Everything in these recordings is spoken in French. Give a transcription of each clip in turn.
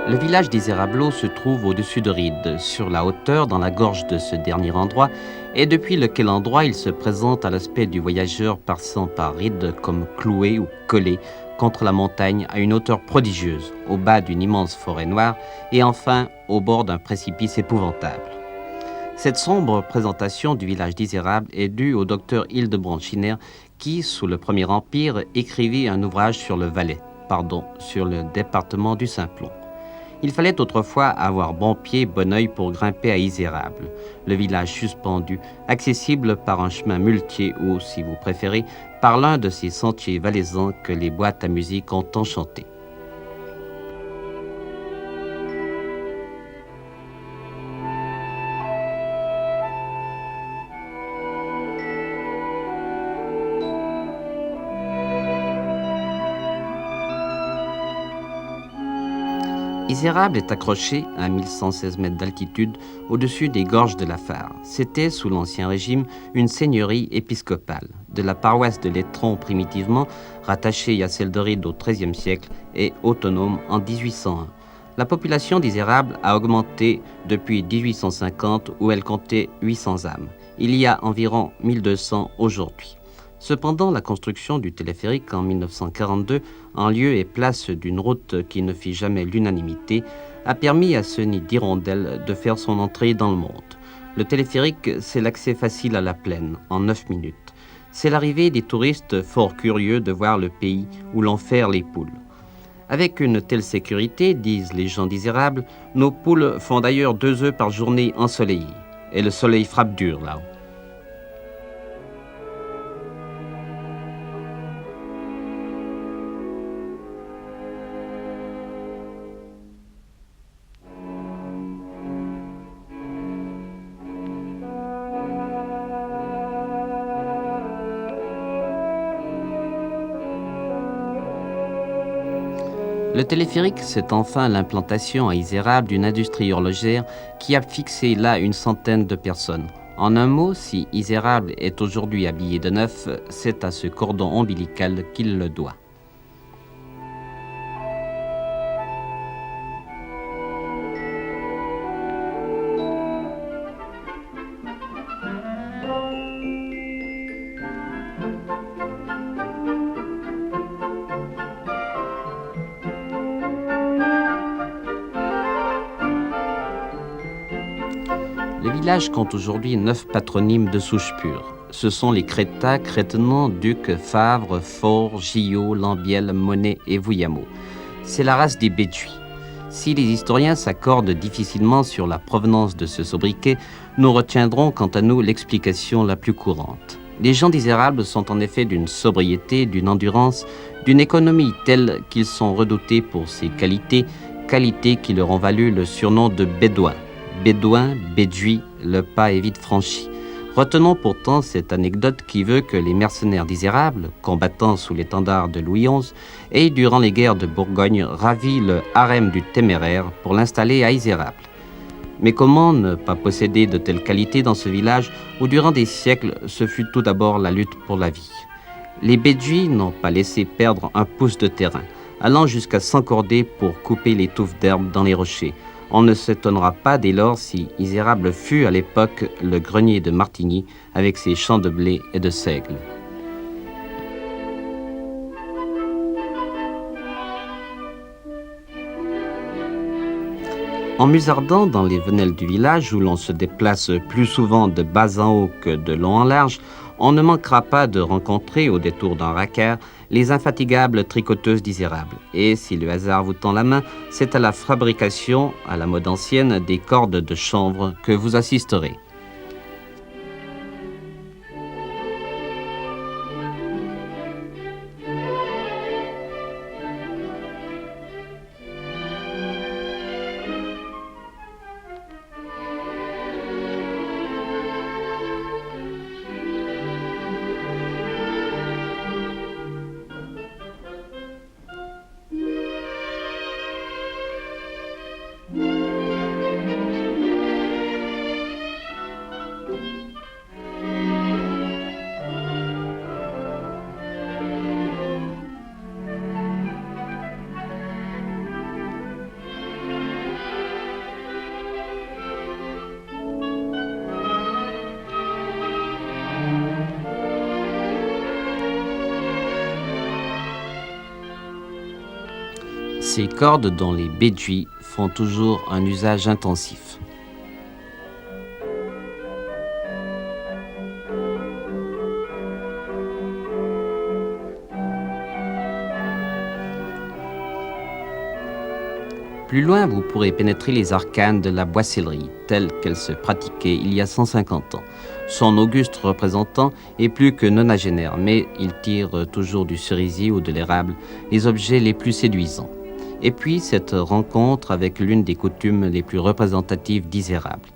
Le village d'Iserablo se trouve au-dessus de Ried, sur la hauteur, dans la gorge de ce dernier endroit, et depuis lequel endroit il se présente à l'aspect du voyageur passant par Ried comme cloué ou collé contre la montagne à une hauteur prodigieuse, au bas d'une immense forêt noire, et enfin au bord d'un précipice épouvantable. Cette sombre présentation du village d'Isérable est due au docteur Hildebrand Schiner qui, sous le Premier Empire, écrivit un ouvrage sur le Valais, sur le département du Simplon. Il fallait autrefois avoir bon pied, bon œil pour grimper à Isérable, le village suspendu, accessible par un chemin muletier ou, si vous préférez, par l'un de ces sentiers valaisans que les boîtes à musique ont enchantés. Isérable est accroché à 1116 mètres d'altitude au-dessus des gorges de la Fare. C'était, sous l'Ancien Régime, une seigneurie épiscopale, de la paroisse de Lettron primitivement, rattachée à celle de Ried au XIIIe siècle et autonome en 1801. La population d'Isérable a augmenté depuis 1850 où elle comptait 800 âmes. Il y a environ 1200 aujourd'hui. Cependant, la construction du téléphérique en 1942, en lieu et place d'une route qui ne fit jamais l'unanimité, a permis à ce nid d'hirondelles de faire son entrée dans le monde. Le téléphérique, c'est l'accès facile à la plaine, en 9 minutes. C'est l'arrivée des touristes fort curieux de voir le pays où l'on ferre les poules. Avec une telle sécurité, disent les gens d'Isérable, nos poules font d'ailleurs 2 œufs par journée ensoleillés. Et le soleil frappe dur là-haut. Le téléphérique, c'est enfin l'implantation à Isérable d'une industrie horlogère qui a fixé là une centaine de personnes. En un mot, si Isérable est aujourd'hui habillé de neuf, c'est à ce cordon ombilical qu'il le doit. Le village compte aujourd'hui 9 patronymes de souche pure. Ce sont les Crétats, Crétenant, Duc, Favre, Fort, Gillot, Lambiel, Monet et Vouillamo. C'est la race des Béduits. Si les historiens s'accordent difficilement sur la provenance de ce sobriquet, nous retiendrons quant à nous l'explication la plus courante. Les gens d'Isérable sont en effet d'une sobriété, d'une endurance, d'une économie telle qu'ils sont redoutés pour ces qualités, qualités qui leur ont valu le surnom de Bédouins. Bédouin, Béduit, le pas est vite franchi. Retenons pourtant cette anecdote qui veut que les mercenaires d'Isérable, combattant sous l'étendard de Louis XI, aient durant les guerres de Bourgogne ravi le harem du Téméraire pour l'installer à Isérable. Mais comment ne pas posséder de telles qualités dans ce village où durant des siècles ce fut tout d'abord la lutte pour la vie? Les Béduits n'ont pas laissé perdre un pouce de terrain, allant jusqu'à s'encorder pour couper les touffes d'herbe dans les rochers. On ne s'étonnera pas dès lors si Isérable fut à l'époque le grenier de Martigny avec ses champs de blé et de seigle. En musardant dans les venelles du village où l'on se déplace plus souvent de bas en haut que de long en large, on ne manquera pas de rencontrer au détour d'un racaire les infatigables tricoteuses d'Isérable. Et si le hasard vous tend la main, c'est à la fabrication, à la mode ancienne, des cordes de chanvre que vous assisterez. Ces cordes dont les Bedouis font toujours un usage intensif. Plus loin, vous pourrez pénétrer les arcanes de la boissellerie, telle qu'elle se pratiquait il y a 150 ans. Son auguste représentant est plus que nonagénaire, mais il tire toujours du cerisier ou de l'érable les objets les plus séduisants. Et puis, cette rencontre avec l'une des coutumes les plus représentatives d'Isérable.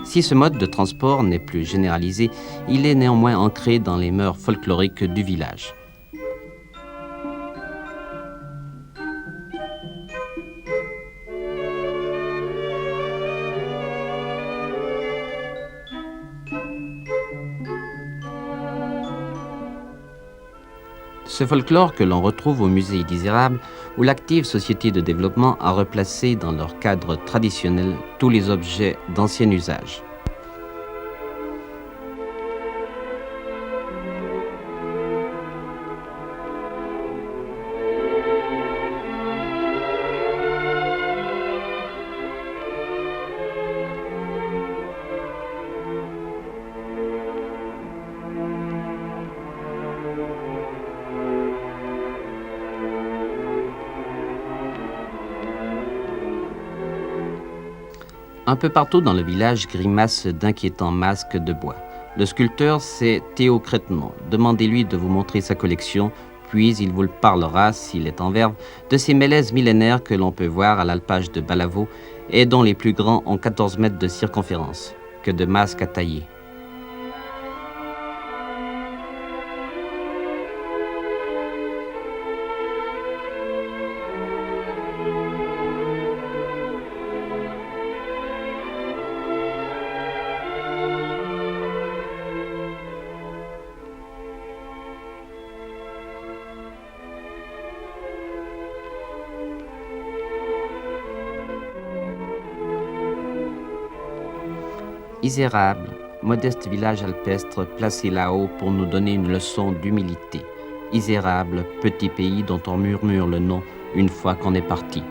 Si ce mode de transport n'est plus généralisé, il est néanmoins ancré dans les mœurs folkloriques du village. Ce folklore que l'on retrouve au musée d'Isérable, où l'active société de développement a replacé dans leur cadre traditionnel tous les objets d'ancien usage. Un peu partout dans le village grimacent d'inquiétants masques de bois. Le sculpteur, c'est Théo Crétenon. Demandez-lui de vous montrer sa collection, puis il vous le parlera, s'il est en verve, de ces mélèzes millénaires que l'on peut voir à l'alpage de Balavo et dont les plus grands ont 14 mètres de circonférence. Que de masques à tailler. Isérable, modeste village alpestre placé là-haut pour nous donner une leçon d'humilité. Isérable, petit pays dont on murmure le nom une fois qu'on est parti.